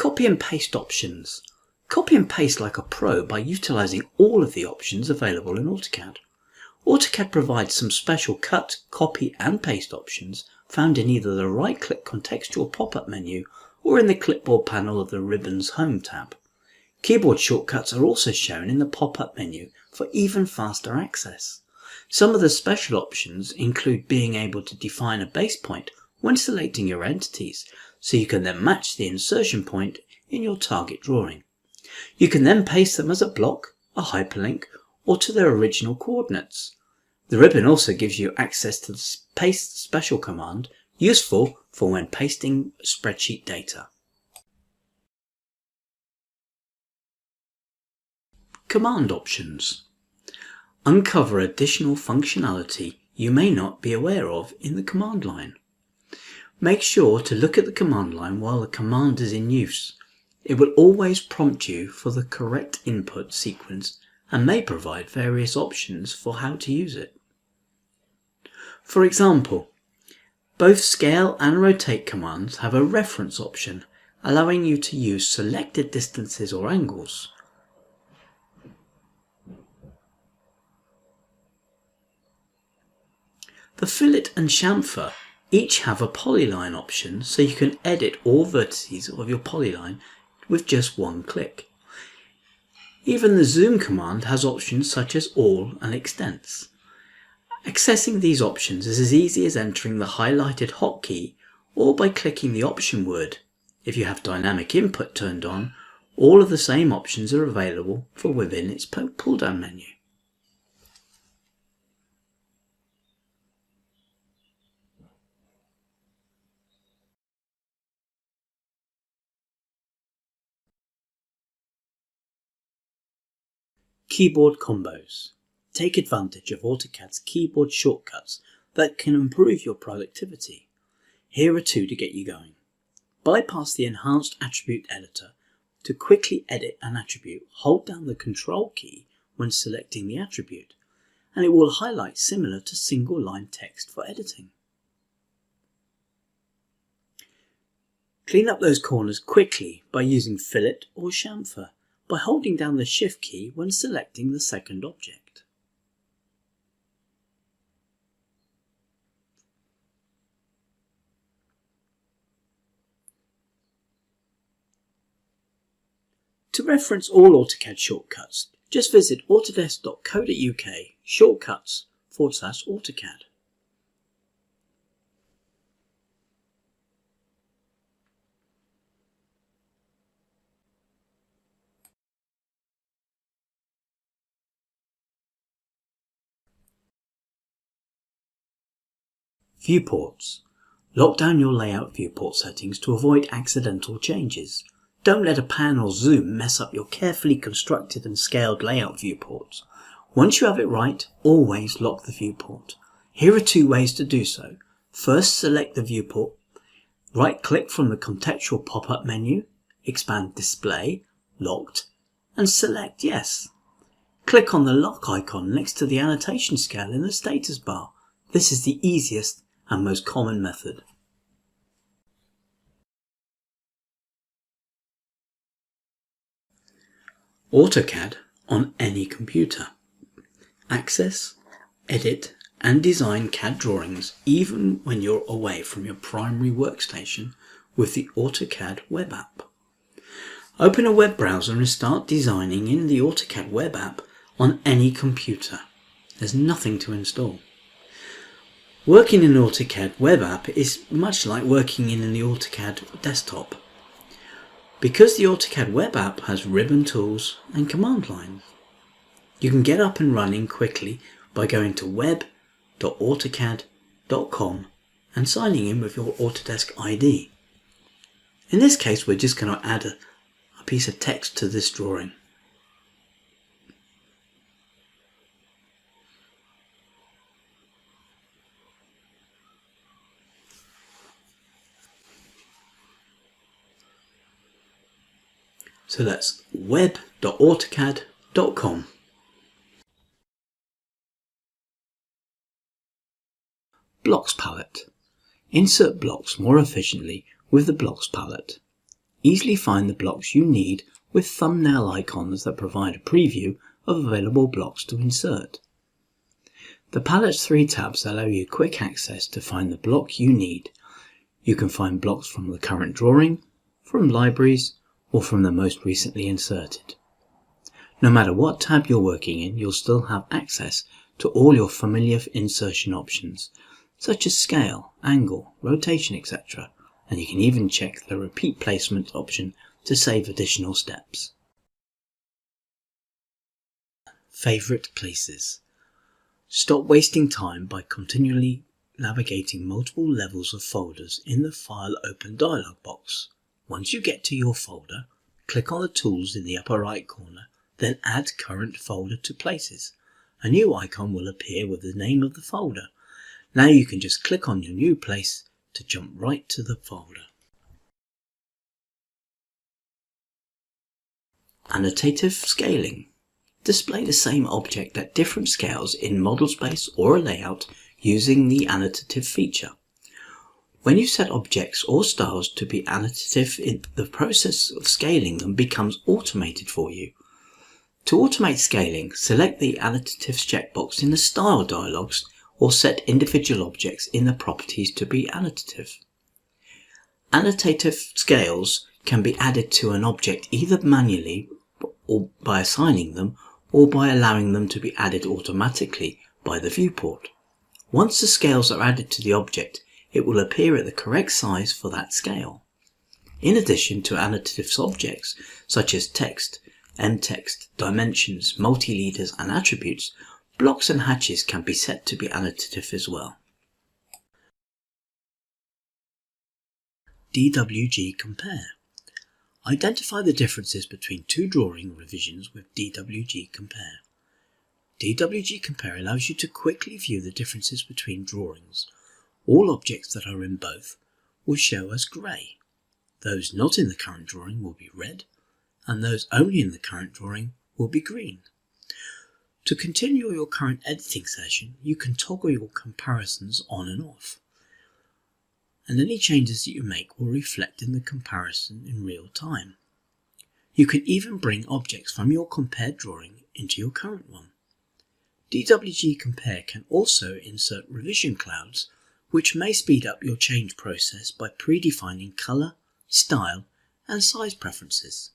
Copy and paste options. Copy and paste like a pro by utilising all of the options available in AutoCAD. AutoCAD provides some special cut, copy and paste options found in either the right-click contextual pop-up menu or in the clipboard panel of the Ribbons Home tab. Keyboard shortcuts are also shown in the pop-up menu for even faster access. Some of the special options include being able to define a base point when selecting your entities, so you can then match the insertion point in your target drawing. You can then paste them as a block, a hyperlink, or to their original coordinates. The ribbon also gives you access to the paste special command, useful for when pasting spreadsheet data. Command options. Uncover additional functionality you may not be aware of in the command line. Make sure to look at the command line while the command is in use. It will always prompt you for the correct input sequence and may provide various options for how to use it. For example, both scale and rotate commands have a reference option, allowing you to use selected distances or angles. The fillet and chamfer each have a polyline option, so you can edit all vertices of your polyline with just one click. Even the zoom command has options such as all and extents. Accessing these options is as easy as entering the highlighted hotkey or by clicking the option word. If you have dynamic input turned on, all of the same options are available for within its pull-down menu. Keyboard combos. Take advantage of AutoCAD's keyboard shortcuts that can improve your productivity. Here are two to get you going. Bypass the Enhanced Attribute Editor. To quickly edit an attribute, hold down the Control key when selecting the attribute, and it will highlight similar to single-line text for editing. Clean up those corners quickly by using fillet or chamfer, by holding down the Shift key when selecting the second object. To reference all AutoCAD shortcuts, just visit autodesk.co.uk shortcuts/AutoCAD. Viewports. Lock down your layout viewport settings to avoid accidental changes. Don't let a pan or zoom mess up your carefully constructed and scaled layout viewports. Once you have it right, always lock the viewport. Here are two ways to do so. First, select the viewport. Right-click from the contextual pop-up menu, expand Display, Locked, and select Yes. Click on the lock icon next to the annotation scale in the status bar. This is the easiest and most common method. AutoCAD on any computer. Access, edit and design CAD drawings even when you're away from your primary workstation with the AutoCAD web app. Open a web browser and start designing in the AutoCAD web app on any computer. There's nothing to install. Working in an AutoCAD web app is much like working in the AutoCAD desktop, because the AutoCAD web app has ribbon tools and command lines. You can get up and running quickly by going to web.autocad.com and signing in with your Autodesk ID. In this case, we're just going to add a piece of text to this drawing. So that's web.autocad.com. Blocks palette. Insert blocks more efficiently with the blocks palette. easily find the blocks you need with thumbnail icons that provide a preview of available blocks to insert. The palette's 3 tabs allow you quick access to find the block you need. You can find blocks from the current drawing, from libraries, or from the most recently inserted. No matter what tab you're working in, you'll still have access to all your familiar insertion options, such as scale, angle, rotation, etc. And you can even check the repeat placement option to save additional steps. Favorite places. Stop wasting time by continually navigating multiple levels of folders in the File Open dialog box. Once you get to your folder, click on the tools in the upper right corner, then add current folder to places. A new icon will appear with the name of the folder. Now you can just click on your new place to jump right to the folder. Annotative scaling. Display the same object at different scales in model space or a layout using the annotative feature. When you set objects or styles to be annotative, the process of scaling them becomes automated for you. To automate scaling, select the Annotative checkbox in the Style dialogs or set individual objects in the Properties to be annotative. Annotative scales can be added to an object either manually or by assigning them, or by allowing them to be added automatically by the viewport. Once the scales are added to the object, it will appear at the correct size for that scale. In addition to annotative objects such as text, text, dimensions, multi-leaders and attributes, blocks and hatches can be set to be annotative as well. DWG Compare. Identify the differences between two drawing revisions with DWG Compare. DWG Compare allows you to quickly view the differences between drawings. All objects that are in both will show as grey. Those not in the current drawing will be red, and those only in the current drawing will be green. To continue your current editing session, you can toggle your comparisons on and off, and any changes that you make will reflect in the comparison in real time. You can even bring objects from your compared drawing into your current one. DWG Compare can also insert revision clouds, which may speed up your change process by predefining colour, style, and size preferences.